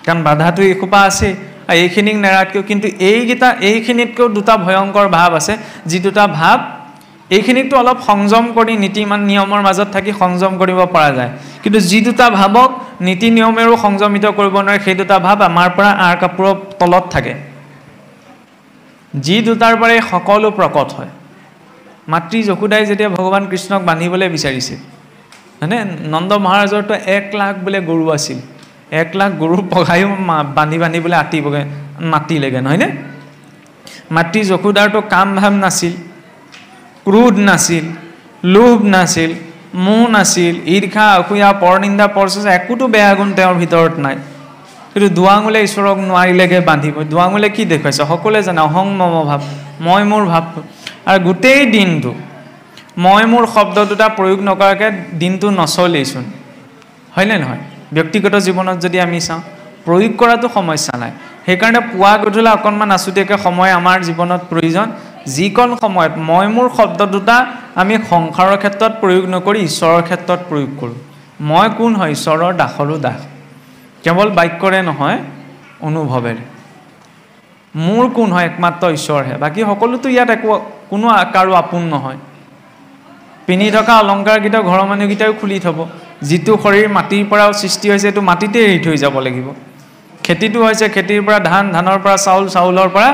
কাৰণ বাধাটো এসোপা আছে এইখিনিক নেৰাতকৈও কিন্তু এইখিনিতকৈও দুটা ভয়ংকৰ ভাৱ আছে যি দুটা ভাৱ এইখিনিকতো অলপ সংযম কৰি নীতি নিয়মৰ মাজত থাকি সংযম কৰিব পৰা যায় কিন্তু যি দুটা ভাৱক নীতি নিয়মেৰো সংযমিত কৰিব নোৱাৰে সেই দুটা ভাৱ আমাৰ পৰা আঁৰ কাপোৰৰ তলত থাকে যি দুটাৰ পৰাই সকলো প্ৰকট হয় মাতৃ যশোদাই যেতিয়া ভগৱান কৃষ্ণক বান্ধিবলৈ বিচাৰিছিল মানে নন্দ মহাৰাজৰতো 1 লাখ বোলে গৰু আছিল 1 লাখ গৰু পঘায়ো বান্ধি বোলে আতিবগৈ মাতিলেগৈ নহয়নে মাতৃ যশোদাৰতো কাম ভাৱ নাছিল ক্ৰোধ নাছিল লোভ নাছিল মোহ নাছিল ঈৰ্ষা অসূয়া পৰনিন্দা পৰচৰ্চা একোটো বেয়া গুণ তেওঁৰ ভিতৰত নাই কিন্তু দুৱাঙুলে ঈশ্বৰক নোৱাৰিলেগৈ বান্ধিব দুৱাঙুলে কি দেখুৱাইছে সকলোৱে জানে অহং মম ভাৱ মই মোৰ ভাৱ আৰু গোটেই দিনটো মই মোৰ শব্দ দুটা প্ৰয়োগ নকৰাকৈ দিনটো নচলেইচোন হয়নে নহয় ব্যক্তিগত জীৱনত যদি আমি চাওঁ প্ৰয়োগ কৰাটো সমস্যা নাই সেইকাৰণে পুৱা গধূলা অকণমান আছুতীয়াকৈ সময় আমাৰ জীৱনত প্ৰয়োজন যিকণ সময়ত মই মোৰ শব্দ দুটা আমি সংসাৰৰ ক্ষেত্ৰত প্ৰয়োগ নকৰি ঈশ্বৰৰ ক্ষেত্ৰত প্ৰয়োগ কৰোঁ মই কোন হয় ঈশ্বৰৰ দাসৰো দাস কেৱল বাক্যৰে নহয় অনুভৱেৰে মোৰ কোন হয় একমাত্ৰ ঈশ্বৰহে বাকী সকলোতো ইয়াত একো কোনো কাৰো আপোন নহয় পিন্ধি থকা অলংকাৰকেইটা ঘৰৰ মানুহকেইটাও খুলি থ'ব যিটো শৰীৰ মাটিৰ পৰা সৃষ্টি হৈছে এইটো মাটিতে এৰি থৈ যাব লাগিব খেতিটো হৈছে খেতিৰ পৰা ধান ধানৰ পৰা চাউল চাউলৰ পৰা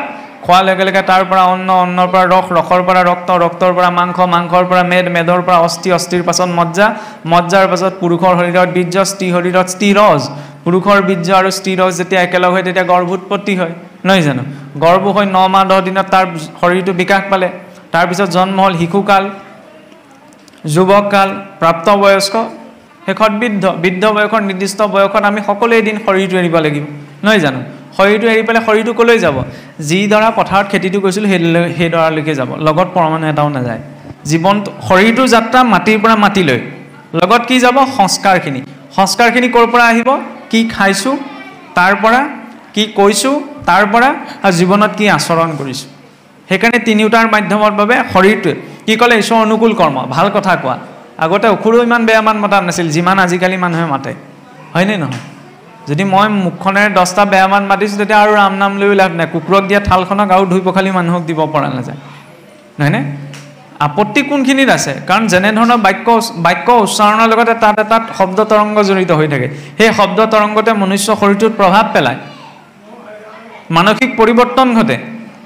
খোৱাৰ লগে লগে তাৰ পৰা অন্ন, অন্নৰ পৰা ৰস, ৰসৰ পৰা ৰক্ত, ৰক্তৰ পৰা মাংস, মাংসৰ পৰা মেদ, মেদৰ পৰা অস্থি, অস্থিৰ পাছত মজ্জা, মজ্জাৰ পাছত পুৰুষৰ শৰীৰত বীৰ্য, স্ত্ৰী শৰীৰত স্থিৰজ, পুৰুষৰ বীৰ্য আৰু স্থিৰজ যেতিয়া একেলগ হয় তেতিয়া গৰ্ভোৎপত্তি হয়, নহয় জানো? গৰ্ভ হৈ 9 মাহ 10 দিনত তাৰ শৰীৰটো বিকাশ পালে, তাৰপিছত জন্ম হ'ল শিশুকাল, যুৱককাল, প্ৰাপ্তবয়স্ক, শেষত বৃদ্ধ। বৃদ্ধ বয়সৰ নিৰ্দিষ্ট বয়সত আমি সকলোৱে এদিন শৰীৰটো এৰিব লাগিব, নহয় জানো? শৰীৰটো এৰি পেলাই শৰীৰটো ক'লৈ যাব? যিডৰা পথাৰত খেতিটো কৰিছিলোঁ সেইডৰালৈকে যাব, লগত পৰমাণু এটাও নাযায়। জীৱন শৰীৰটোৰ যাত্ৰা মাটিৰ পৰা মাটিলৈ, লগত কি যাব? সংস্কাৰখিনি। সংস্কাৰখিনি ক'ৰ পৰা আহিব? কি খাইছোঁ তাৰ পৰা, কি কৈছোঁ তাৰ পৰা, আৰু জীৱনত কি আচৰণ কৰিছোঁ। সেইকাৰণে তিনিওটাৰ মাধ্যমৰ বাবে শৰীৰটোৱে কি ক'লে? ঈশ্বৰ অনুকূল কৰ্ম, ভাল কথা কোৱা। আগতে অসুৰো ইমান বেয়া মান মতা নাছিল যিমান আজিকালি মানুহে মাতে, হয়নে নহয়? যদি মই মুখখনেৰে 10টা বেয়া মান মাতিছোঁ তেতিয়া আৰু ৰাম নাম লৈও লাভ নাই। কুকুৰক দিয়া থালখনক আৰু ধুই পখালি মানুহক দিব পৰা নাযায়, নহয়নে? আপত্তি কোনখিনিত আছে? কাৰণ যেনেধৰণৰ বাক্য উচ্চাৰণৰ লগতে তাত এটা শব্দ তৰংগ জড়িত হৈ থাকে। সেই শব্দ তৰংগতে মনুষ্য শৰীৰটোত প্ৰভাৱ পেলায়, মানসিক পৰিৱৰ্তন ঘটে,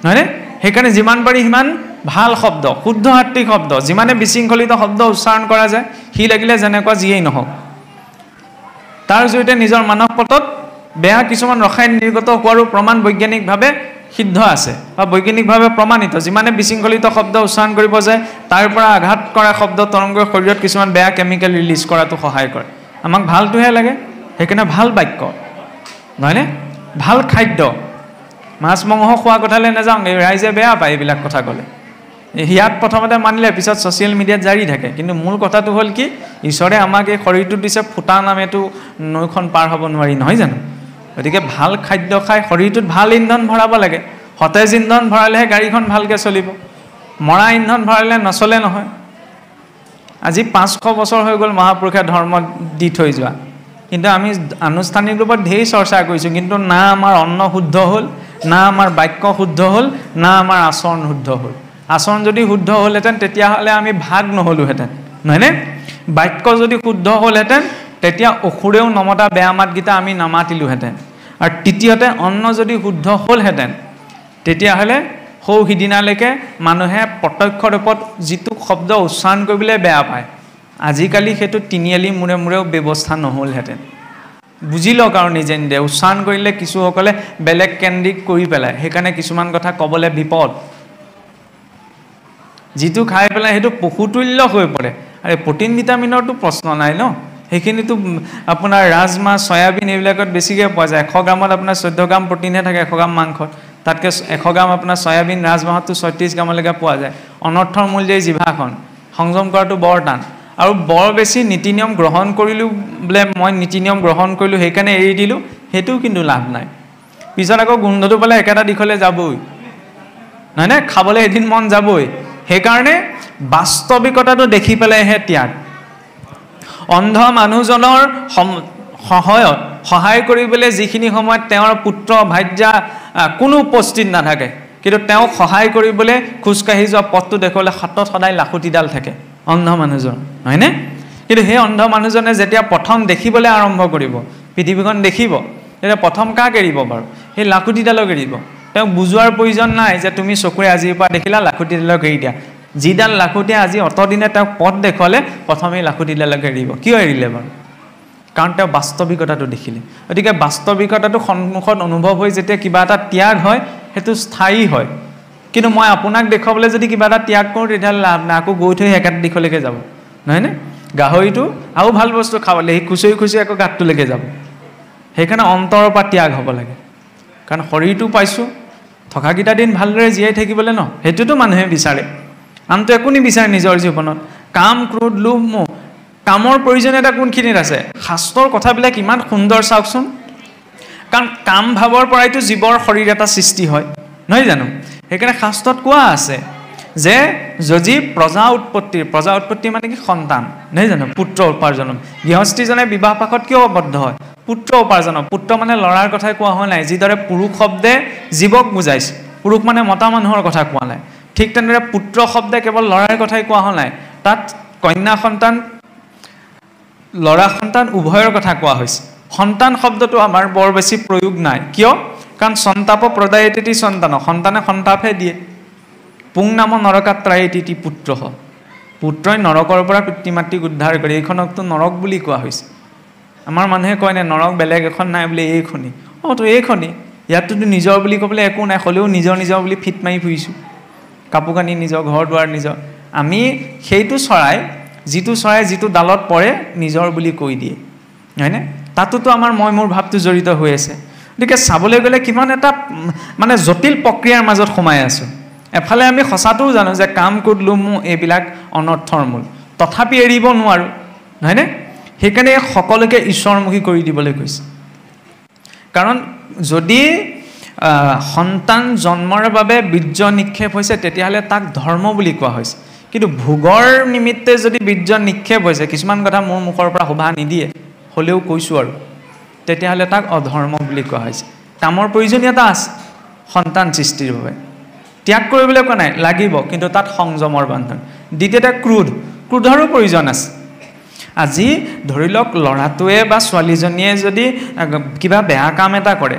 নহয়নে? সেইকাৰণে যিমান পাৰি সিমান ভাল শব্দ, শুদ্ধ সাত্বিক শব্দ, যিমানে বিশৃংখলিত শব্দ উচ্চাৰণ কৰা যায়, সি লাগিলে যেনেকুৱা যিয়েই নহওক, তাৰ জৰিয়তে নিজৰ মানৱ পটত বেয়া কিছুমান ৰসায়ন নিৰ্গত হোৱাৰো প্ৰমাণ বৈজ্ঞানিকভাৱে সিদ্ধ আছে বা বৈজ্ঞানিকভাৱে প্ৰমাণিত। যিমানে বিশৃংখলিত শব্দ উচ্চাৰণ কৰিব যায় তাৰ পৰা আঘাত কৰা শব্দ তৰংগই শৰীৰত কিছুমান বেয়া কেমিকেল ৰিলিজ কৰাটো সহায় কৰে। আমাক ভালটোহে লাগে, সেইকাৰণে ভাল বাক্য, নহয়নে? ভাল খাদ্য, মাছ মাংস খোৱা কথালৈ নাযাওঁ, ৰাইজে বেয়া পায় এইবিলাক কথা ক'লে। ইয়াত প্ৰথমতে মানিলে, পিছত ছ'চিয়েল মিডিয়াত জাৰি থাকে। কিন্তু মূল কথাটো হ'ল কি? ঈশ্বৰে আমাক এই শৰীৰটো দিছে, ফুটা নামেতো নৈখন পাৰ হ'ব নোৱাৰি, নহয় জানো? গতিকে ভাল খাদ্য খাই শৰীৰটোত ভাল ইন্ধন ভৰাব লাগে। সতেজ ইন্ধন ভৰালেহে গাড়ীখন ভালকৈ চলিব, মৰা ইন্ধন ভৰালে নচলে নহয়। আজি 500 বছৰ হৈ গ'ল মহাপুৰুষে ধৰ্ম দি থৈ যোৱা, কিন্তু আমি আনুষ্ঠানিক ৰূপত ঢেৰ চৰ্চা কৰিছোঁ, কিন্তু না আমাৰ অন্ন শুদ্ধ হ'ল, না আমাৰ বাক্য শুদ্ধ হ'ল, না আমাৰ আচৰণ শুদ্ধ হ'ল। আচৰণ যদি শুদ্ধ হ'লহেঁতেন তেতিয়াহ'লে আমি ভাগ নহ'লোহেঁতেন, নহয়নে? বাক্য যদি শুদ্ধ হ'লহেঁতেন তেতিয়া অসুৰেও নমতা বেয়া মাতকেইটা আমি নামাতিলোহেঁতেন। আৰু তৃতীয়তে অন্ন যদি শুদ্ধ হ'লহেঁতেন তেতিয়াহ'লে সৌ সিদিনালৈকে মানুহে প্ৰত্যক্ষ ৰূপত যিটো শব্দ উচ্চাৰণ কৰিবলৈ বেয়া পায়, আজিকালি সেইটো তিনিআলি মূৰে মূৰেও ব্যৱস্থা নহ'লহেঁতেন। বুজি লওক আৰু নিজে নিজে। উচ্চাৰণ কৰিলে কিছুসকলে বেলেগ কেন্দ্ৰিক কৰি পেলায়, সেইকাৰণে কিছুমান কথা ক'বলৈ বিপদ। যিটো খাই পেলাই সেইটো পশুতুল্য হৈ পৰে। আৰু প্ৰটিন ভিটামিনৰতো প্ৰশ্ন নাই ন, সেইখিনিতো আপোনাৰ ৰাজমাহ চয়াবিন এইবিলাকত বেছিকৈ পোৱা যায়। 100 গ্ৰামত আপোনাৰ 14 গ্ৰাম প্ৰটিনহে থাকে 100 গ্ৰাম মাংসত, তাতকৈ 100 গ্ৰাম আপোনাৰ চয়াবিন ৰাজমাহতো 36 গ্ৰামলৈকে পোৱা যায়। অনৰ্থৰ মূল্যই জিভাখন সংযম কৰাটো বৰ টান। আৰু বৰ বেছি নীতি নিয়ম গ্ৰহণ কৰিলোঁ বোলে মই নীতি নিয়ম গ্ৰহণ কৰিলোঁ সেইকাৰণে এৰি দিলোঁ, সেইটোও কিন্তু লাভ নাই। পিছত আকৌ গোন্ধটো পালে একেটা দিশলৈ যাবই, নহয়নে? খাবলৈ এদিন মন যাবই। সেইকাৰণে বাস্তৱিকতাটো দেখি পেলাইহে ত্যাগ। অন্ধ মানুহজনৰ সহায় কৰিবলৈ যিখিনি সময়ত তেওঁৰ পুত্ৰ ভাৰ্যা কোনো উপস্থিত নাথাকে, কিন্তু তেওঁক সহায় কৰিবলৈ খোজকাঢ়ি যোৱা পথটো দেখুৱালে হাতত সদায় লাখুটিডাল থাকে অন্ধ মানুহজন, হয়নে? কিন্তু সেই অন্ধ মানুহজনে যেতিয়া প্ৰথম দেখিবলৈ আৰম্ভ কৰিব, পৃথিৱীখন দেখিব, তেতিয়া প্ৰথম কাক এৰিব বাৰু? সেই লাখুটিডালক এৰিব। তেওঁক বুজোৱাৰ প্ৰয়োজন নাই যে তুমি চকুৰে আজিৰ পৰা দেখিলা, লাখুটিডালক এৰি দিয়া। যিডাল লাখুটিয়ে আজি অতদিনে তেওঁক পথ দেখুৱালে, প্ৰথমেই লাখুটিডালক এৰিব। কিয় এৰিলে বাৰু? কাৰণ তেওঁ বাস্তৱিকতাটো দেখিলে। গতিকে বাস্তৱিকতাটো সন্মুখত অনুভৱ হৈ যেতিয়া কিবা এটা ত্যাগ হয় সেইটো স্থায়ী হয়। কিন্তু মই আপোনাক দেখুৱাবলৈ যদি কিবা এটা ত্যাগ কৰোঁ তেতিয়াহ'লে লাভ নাই, আকৌ গৈ থৈ একেটা দিশলৈকে যাব, নহয়নে? গাহৰিটো আৰু ভাল বস্তু খাবলৈ সি খুচৰি খুচৰি আকৌ গাঁতটোলৈকে যাব। সেইকাৰণে অন্তৰৰ পৰা ত্যাগ হ'ব লাগে। কাৰণ শৰীৰটো পাইছোঁ, থকাকেইটা দিন ভালদৰে জীয়াই থাকিবলৈ ন, সেইটোতো মানুহে বিচাৰে। আনটো একো নিবিচাৰে নিজৰ জীৱনত। কাম, ক্ৰোধ, লোভ, মোহ, কামৰ প্ৰয়োজনীয়তা কোনখিনিত আছে? শাস্ত্ৰৰ কথাবিলাক ইমান সুন্দৰ চাওকচোন। কাৰণ কাম ভাৱৰ পৰাইতো জীৱৰ শৰীৰ এটা সৃষ্টি হয়, নহয় জানো? সেইকাৰণে শাস্ত্ৰত কোৱা আছে যে যদি প্ৰজা উৎপত্তি মানে কি? সন্তান, নহয় জানো? পুত্ৰ উপাৰ্জনম। গৃহস্থীজনে বিবাহ পাশত কিয় আবদ্ধ হয়? পুত্ৰ উপাৰ্জনম। পুত্ৰ মানে ল'ৰাৰ কথাই কোৱা হোৱা নাই, যিদৰে পুৰুষ শব্দে জীৱক বুজাইছে, পুৰুষ মানে মতা মানুহৰ কথা কোৱা নাই। ঠিক তেনেদৰে পুত্ৰ শব্দে কেৱল ল'ৰাৰ কথাই কোৱা হোৱা নাই, তাত কন্যা সন্তান, ল'ৰা সন্তান উভয়ৰ কথা কোৱা হৈছে। সন্তান শব্দটো আমাৰ বৰ বেছি প্ৰয়োগ নাই। কিয়? কাৰণ সন্তাপ প্ৰদায়তি সন্তান, সন্তানে সন্তাপহে দিয়ে। পুং নাম নৰকাত্ৰায়তি পুত্ৰহ, পুত্ৰই নৰকৰ পৰা পিতৃ মাতৃক উদ্ধাৰ কৰে। এইখনকতো নৰক বুলি কোৱা হৈছে। আমাৰ মানুহে কয় নে নৰক বেলেগ এখন নাই বুলি, এইখনি। তো এইখনি, ইয়াততো নিজৰ বুলি ক'বলৈ একো নাই, হ'লেও নিজৰ নিজৰ বুলি ফিট মাৰি ফুৰিছোঁ। কাপোৰ কানি নিজৰ, ঘৰ দুৱাৰ নিজৰ। আমি সেইটো চৰাই, যিটো চৰাই যিটো ডালত পৰে নিজৰ বুলি কৈ দিয়ে, হয়নে? তাতোতো আমাৰ মই মোৰ ভাৱটো জড়িত হৈ আছে। গতিকে চাবলৈ গ'লে কিমান এটা মানে জটিল প্ৰক্ৰিয়াৰ মাজত সোমাই আছোঁ। এফালে আমি সঁচাটোও জানো যে কাম ক্ৰোধ লোভ মোহ এইবিলাক অনৰ্থৰ মূল, তথাপি এৰিব নোৱাৰোঁ, হয়নে? সেইকাৰণে সকলোকে ঈশ্বৰমুখী কৰি দিবলৈ কৈছে। কাৰণ যদি সন্তান জন্মৰ বাবে বীৰ্য নিক্ষেপ হৈছে তেতিয়াহ'লে তাক ধৰ্ম বুলি কোৱা হৈছে। কিন্তু ভোগৰ নিমিত্তে যদি বীৰ্য নিক্ষেপ হৈছে, কিছুমান কথা মোৰ মুখৰ পৰা শোভা নিদিয়ে, হ'লেও কৈছোঁ আৰু, তেতিয়াহ'লে তাক অধৰ্ম বুলি কোৱা হৈছে। কামৰ প্ৰয়োজনীয়তা আছে সন্তান সৃষ্টিৰ বাবে, ত্যাগ কৰিবলৈ কোৱা নাই, লাগিব, কিন্তু তাত সংযমৰ বান্ধন। দ্বিতীয়তে ক্ৰোধ, ক্ৰোধৰো প্ৰয়োজন আছে। আজি ধৰি লওক ল'ৰাটোৱে বা ছোৱালীজনীয়ে যদি কিবা বেয়া কাম এটা কৰে,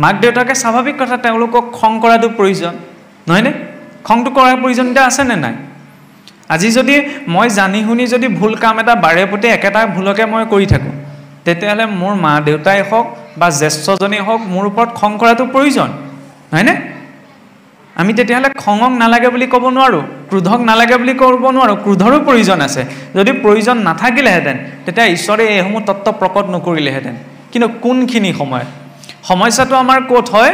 মাক দেউতাকে স্বাভাৱিক কথা তেওঁলোকক খং কৰাটো প্ৰয়োজন, নহয়নে? খংটো কৰাৰ প্ৰয়োজনীয়তা আছেনে নাই? আজি যদি মই জানি শুনি যদি ভুল কাম এটা বাৰে প্ৰতি একেটা ভুলকে মই কৰি থাকোঁ, তেতিয়াহ'লে মোৰ মা দেউতাই হওক বা জ্যেষ্ঠজনেই হওক মোৰ ওপৰত খং কৰাটো প্ৰয়োজন, হয়নে? আমি তেতিয়াহ'লে খঙক নালাগে বুলি ক'ব নোৱাৰোঁ, ক্ৰোধক নালাগে বুলি ক'ব নোৱাৰোঁ। ক্ৰোধৰো প্ৰয়োজন আছে। যদি প্ৰয়োজন নাথাকিলেহেঁতেন তেতিয়া ঈশ্বৰে এইসমূহ তত্ত্ব প্ৰকট নকৰিলেহেঁতেন। কিন্তু কোনখিনি সময়ত সমস্যাটো আমাৰ ক'ত হয়,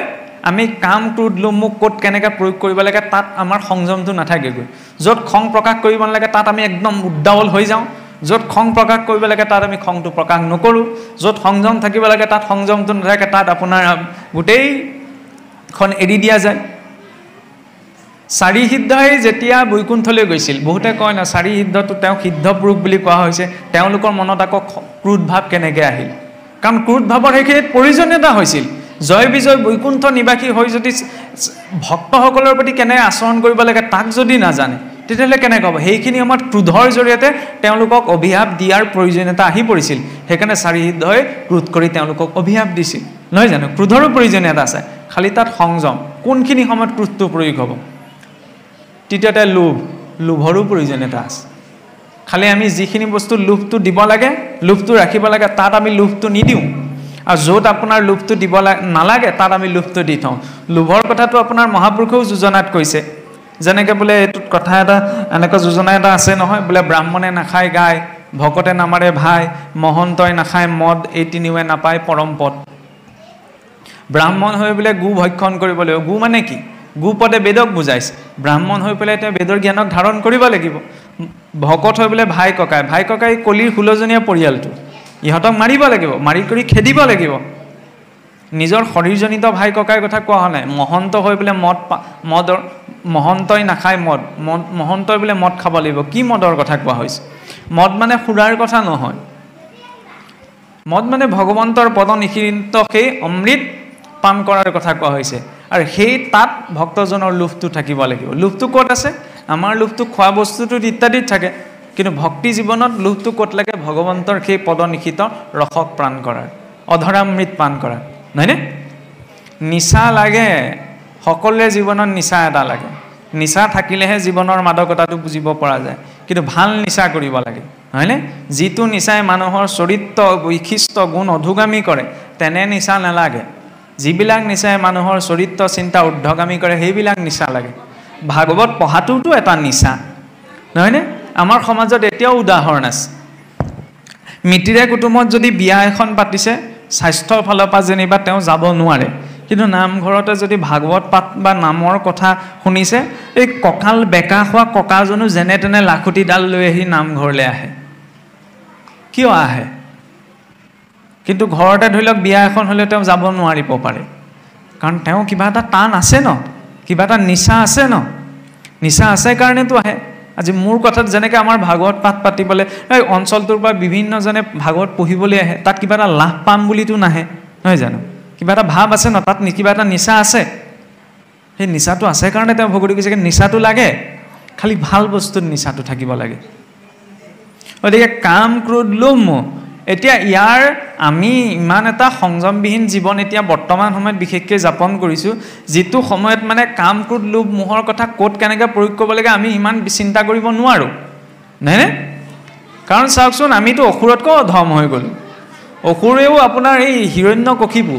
আমি কাম ক্ৰোধ লোভ মোহ ক'ত কেনেকৈ প্ৰয়োগ কৰিব লাগে তাত আমাৰ সংযমটো নাথাকেগৈ। য'ত খং প্ৰকাশ কৰিব নালাগে তাত আমি একদম উদ্দাৱল হৈ যাওঁ, য'ত খং প্ৰকাশ কৰিব লাগে তাত আমি খংটো প্ৰকাশ নকৰোঁ, য'ত সংযম থাকিব লাগে তাত সংযমটো নাথাকে, তাত আপোনাৰ গোটেইখন এৰি দিয়া যায়। চাৰি সিদ্ধই যেতিয়া বৈকুণ্ঠলৈ গৈছিল, বহুতে কয় ন চাৰি সিদ্ধটো তেওঁ সিদ্ধ পুৰুষ বুলি কোৱা হৈছে, তেওঁলোকৰ মনত আকৌ ক্ৰোধ ভাৱ কেনেকৈ আহিল? কাৰণ ক্ৰোধ ভাৱৰ সেইখিনিত প্ৰয়োজনীয়তা হৈছিল। জয় বিজয় বৈকুণ্ঠ নিবাসী হৈ যদি ভক্তসকলৰ প্ৰতি কেনেকৈ আচৰণ কৰিব লাগে তাক যদি নাজানে, তেতিয়াহ'লে কেনেকৈ হ'ব? সেইখিনি সময়ত ক্ৰোধৰ জৰিয়তে তেওঁলোকক অভিশাপ দিয়াৰ প্ৰয়োজনীয়তা আহি পৰিছিল। সেইকাৰণে চাৰি সিদ্ধই ক্ৰোধ কৰি তেওঁলোকক অভিশাপ দিছিল, নহয় জানো? ক্ৰোধৰো প্ৰয়োজনীয়তা আছে, খালি তাত সংযম, কোনখিনি সময়ত ক্ৰোধটো প্ৰয়োগ হ'ব। তৃতীয়তে লোভ, লোভৰো প্ৰয়োজনীয়তা আছে। খালি আমি যিখিনি বস্তু লোভটো দিব লাগে, লোভটো ৰাখিব লাগে, তাত আমি লোভটো নিদিওঁ, আৰু য'ত আপোনাৰ লোভটো দিব নালাগে তাত আমি লোভটো দি থওঁ। লোভৰ কথাটো আপোনাৰ মহাপুৰুষেও যোজনাত কৈছে, যেনেকৈ বোলে এইটোত কথা এটা এনেকুৱা যোজনা এটা আছে নহয়, বোলে ব্ৰাহ্মণে নাখায় গাই, ভকতে নামাৰে ভাই, মহন্তই নাখায় মদ, এই তিনিওৱে নাপায় পৰম পদ। ব্ৰাহ্মণ হৈ বোলে গো ভক্ষণ কৰিব লাগিব। গো মানে কি? গো পদে বেদক বুজাইছে। ব্ৰাহ্মণ হৈ পেলাই তেওঁ বেদৰ জ্ঞানক ধাৰণ কৰিব লাগিব। ভকত হৈ বোলে ভাই ককাই, ভাই ককাই কলিৰ 16জনীয়া পৰিয়ালটো, ইহঁতক মাৰিব লাগিব, মাৰি কৰি খেদিব লাগিব। নিজৰ শৰীৰজনিত ভাই ককাইৰ কথা কোৱা হোৱা নাই। মহন্ত হৈ বোলে মদৰ মহন্তই নাখায় মদ, মহন্তই বোলে মদ খাব লাগিব। কি মদৰ কথা কোৱা হৈছে? মদ মানে সুৰাৰ কথা নহয়, মদ মানে ভগৱন্তৰ পদ নিষিদ্ধ সেই অমৃত পান কৰাৰ কথা কোৱা হৈছে। আৰু সেই তাত ভক্তজনৰ লোভটো থাকিব লাগিব। লোভটো ক'ত আছে? আমাৰ লোভটো খোৱা বস্তুটোত ইত্যাদিত থাকে, কিন্তু ভক্তি জীৱনত লোভটো ক'ত লাগে? ভগৱন্তৰ সেই পদ নিষিদ্ধ ৰসক প্ৰাণ কৰাৰ, অধৰামৃত পান কৰাৰ, নহয়নে? নিচা লাগে, সকলোৰে জীৱনত নিচা এটা লাগে। নিচা থাকিলেহে জীৱনৰ মাদকতাটো বুজিব পৰা যায়। কিন্তু ভাল নিচা কৰিব লাগে, হয়নে? যিটো নিচাই মানুহৰ চৰিত্ৰ বৈশিষ্ট্য গুণ অধোগামী কৰে তেনে নিচা নালাগে। যিবিলাক নিচাই মানুহৰ চৰিত্ৰ চিন্তা ঊৰ্ধ্বগামী কৰে সেইবিলাক নিচা লাগে। ভাগৱত পঢ়াটোতো এটা নিচা, নহয়নে? আমাৰ সমাজত এতিয়াও উদাহৰণ আছে। মিতিৰে কুটুমত যদি বিয়া এখন পাতিছে, স্বাস্থ্যৰ ফালৰ পৰা যেনিবা তেওঁ যাব নোৱাৰে, কিন্তু নামঘৰতে যদি ভাগৱত পাঠ বা নামৰ কথা শুনিছে, এই কঁকাল বেকা হোৱা ককাজনো যেনে তেনে লাখুটিডাল লৈ আহি নামঘৰলৈ আহে। কিয় আহে? কিন্তু ঘৰতে ধৰি লওক বিয়া এখন হ'লে তেওঁ যাব নোৱাৰিব পাৰে, কাৰণ তেওঁ কিবা এটা টান আছে ন, কিবা এটা নিচা আছে ন। নিচা আছে কাৰণেতো আহে। আজি মোৰ কথাত যেনেকৈ আমাৰ ভাগৱত পাঠ পাতিবলৈ এই অঞ্চলটোৰ পৰা বিভিন্নজনে ভাগৱত পঢ়িবলৈ আহে, তাত কিবা এটা লাভ পাম বুলিতো নাহে, নহয় জানো? কিবা এটা ভাৱ আছে ন, তাত কিবা এটা নিচা আছে। সেই নিচাটো আছে কাৰণে তেওঁ ভগৱতী কৈছে নিচাটো লাগে, খালি ভাল বস্তুত নিচাটো থাকিব লাগে। গতিকে কাম ক্ৰোধ লোভ মোহ এতিয়া ইয়াৰ আমি ইমান এটা সংযমবিহীন জীৱন এতিয়া বৰ্তমান সময়ত বিশেষকৈ যাপন কৰিছোঁ, যিটো সময়ত মানে কাম, ক্ৰোধ, লোভ, মোহৰ কথা ক'ত কেনেকৈ প্ৰয়োগ কৰিব লাগে আমি ইমান চিন্তা কৰিব নোৱাৰোঁ, নহয়নে? কাৰণ চাওকচোন, আমিতো অসুৰতকৈ অধম হৈ গ'লোঁ। অসুৰেও আপোনাৰ এই হিৰণ্যকশিপু,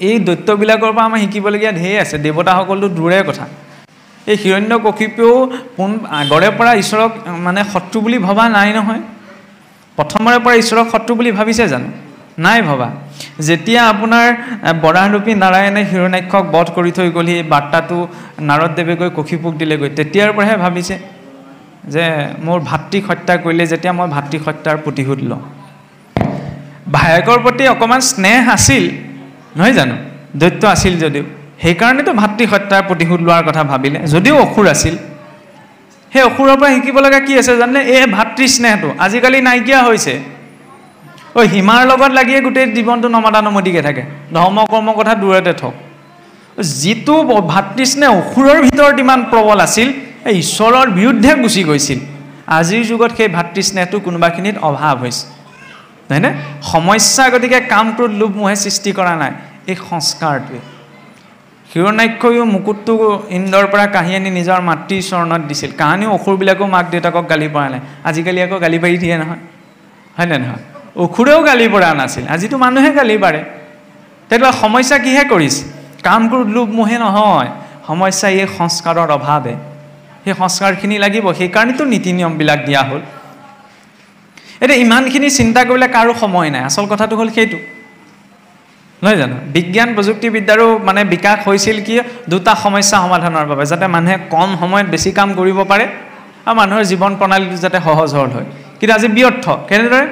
এই দৈত্যবিলাকৰ পৰা আমাৰ শিকিবলগীয়া ঢেৰ আছে, দেৱতাসকলটো দূৰৰে কথা। এই হিৰণ্যকশিপুৱেও আগৰে পৰা ঈশ্বৰক মানে শত্ৰু বুলি ভবা নাই নহয়। প্ৰথমৰে পৰা ঈশ্বৰক শত্ৰু বুলি ভাবিছে জানো? নাই ভবা। যেতিয়া আপোনাৰ বৰাহৰূপী নাৰায়ণে হিৰণ্যাক্ষক বধ কৰি থৈ গ'ল, সেই বাৰ্তাটো নাৰদদেৱে গৈ কশিপুক দিলেগৈ, তেতিয়াৰ পৰাহে ভাবিছে যে মোৰ ভাতৃক হত্যা কৰিলে যেতিয়া মই ভাতৃক হত্যাৰ প্ৰতিশোধ লওঁ। ভায়েকৰ প্ৰতি অকণমান স্নেহ আছিল নহয় জানো? দৈত্য আছিল যদিও, সেইকাৰণেতো ভাতৃক হত্যাৰ প্ৰতিশোধ লোৱাৰ কথা ভাবিলে, যদিও অসুৰ আছিল। সেই অসুৰৰ পৰা শিকিব লগা কি আছে জানে? এই ভাতৃ স্নেহটো আজিকালি নাইকিয়া হৈছে। সীমাৰ লগত লাগিয়ে গোটেই জীৱনটো নমতা নমতিকে থাকে, ধৰ্ম কৰ্মৰ কথা দূৰতে থওক। যিটো ভাতৃ স্নেহ অসুৰৰ ভিতৰত ইমান প্ৰবল আছিল, এই ঈশ্বৰৰ বিৰুদ্ধে গুচি গৈছিল। আজিৰ যুগত সেই ভাতৃ স্নেহটো কোনোবাখিনিত অভাৱ হৈছে, নহয়নে? সমস্যা গতিকে কাম, ক্ৰোধ, লোভ, মোহে সৃষ্টি কৰা নাই, এই সংস্কাৰটোৱে। হিৰণ্যাক্ষয়ো মুকুটটো ইন্দ্ৰৰ পৰা কাঢ়ি আনি নিজৰ মাতৃৰ চৰণত দিছিল। কাহানিও অসুৰবিলাকেও মাক দেউতাকক গালি পৰা নাই, আজিকালি আকৌ গালি পাৰি দিয়ে নহয়, হয়নে নহয়? অসুৰেও গালি পৰা নাছিল, আজিতো মানুহে গালি পাৰে। তেতিয়া সমস্যা কিহে কৰিছে? কাম, ক্ৰোধ, লোভ, মোহে নহয়, সমস্যা এই সংস্কাৰৰ অভাৱে। সেই সংস্কাৰখিনি লাগিব, সেইকাৰণেতো নীতি নিয়মবিলাক দিয়া হ'ল। এতিয়া ইমানখিনি চিন্তা কৰিলে কাৰো সময় নাই। আচল কথাটো হ'ল সেইটো, নহয় জানো? বিজ্ঞান প্ৰযুক্তিবিদ্যাৰো মানে বিকাশ হৈছিল কি? দুটা সমস্যা সমাধানৰ বাবে, যাতে মানুহে কম সময়ত বেছি কাম কৰিব পাৰে আৰু মানুহৰ জীৱন প্ৰণালীটো যাতে সহজ সৰল হয়। কিন্তু আজি ব্যৰ্থ। কেনেদৰে?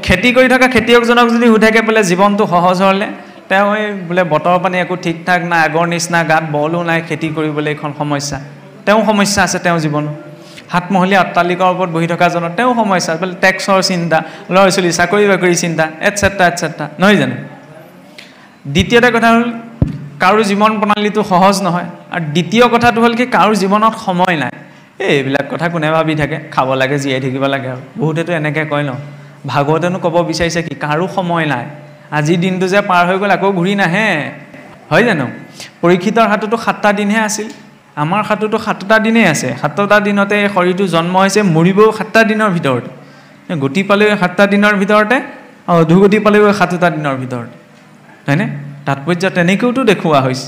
খেতি কৰি থকা খেতিয়কজনক যদি সোধেকে বোলে জীৱনটো সহজ হ'লে, তেওঁ এই বোলে বতৰ পানী একো ঠিক ঠাক নাই, আগৰ নিচিনা গাত বলো নাই, খেতি কৰিবলৈ এইখন সমস্যা। তেওঁ সমস্যা আছে তেওঁৰ জীৱনত। সাতমহলীয়া অট্টালিকাৰ ওপৰত বহি থকাজনৰ তেওঁ সমস্যা, বোলে টেক্সৰ চিন্তা, ল'ৰা ছোৱালী চাকৰি বাকৰি চিন্তা, এটচেট্ৰা এটচেট্ৰা, নহয় জানো? দ্বিতীয়টা কথা হ'ল কাৰো জীৱন প্ৰণালীটো সহজ নহয়। আৰু দ্বিতীয় কথাটো হ'ল কি? কাৰো জীৱনত সময় নাই। এইবিলাক কথা কোনে ভাবি থাকে? খাব লাগে, জীয়াই থাকিব লাগে আৰু। বহুতেতো এনেকৈ কয় ন। ভাগৱতেনো ক'ব বিচাৰিছে কি? কাৰো সময় নাই, আজিৰ দিনটো যে পাৰ হৈ গ'ল আকৌ ঘূৰি নাহে, হয় জানো? পৰীক্ষিতৰ হাততো 7টা দিনহে আছিল, আমাৰ হাততো 7টা দিনেই আছে। 7টা দিনতে শৰীৰটো জন্ম হৈছে, মৰিবও 7টা দিনৰ ভিতৰতে। গতি পালেও 7টা দিনৰ ভিতৰতে, আৰু অধোগতি পালেও 7টা দিনৰ ভিতৰতে, হয়নে? তাৎপৰ্য তেনেকৈওতো দেখুওৱা হৈছে।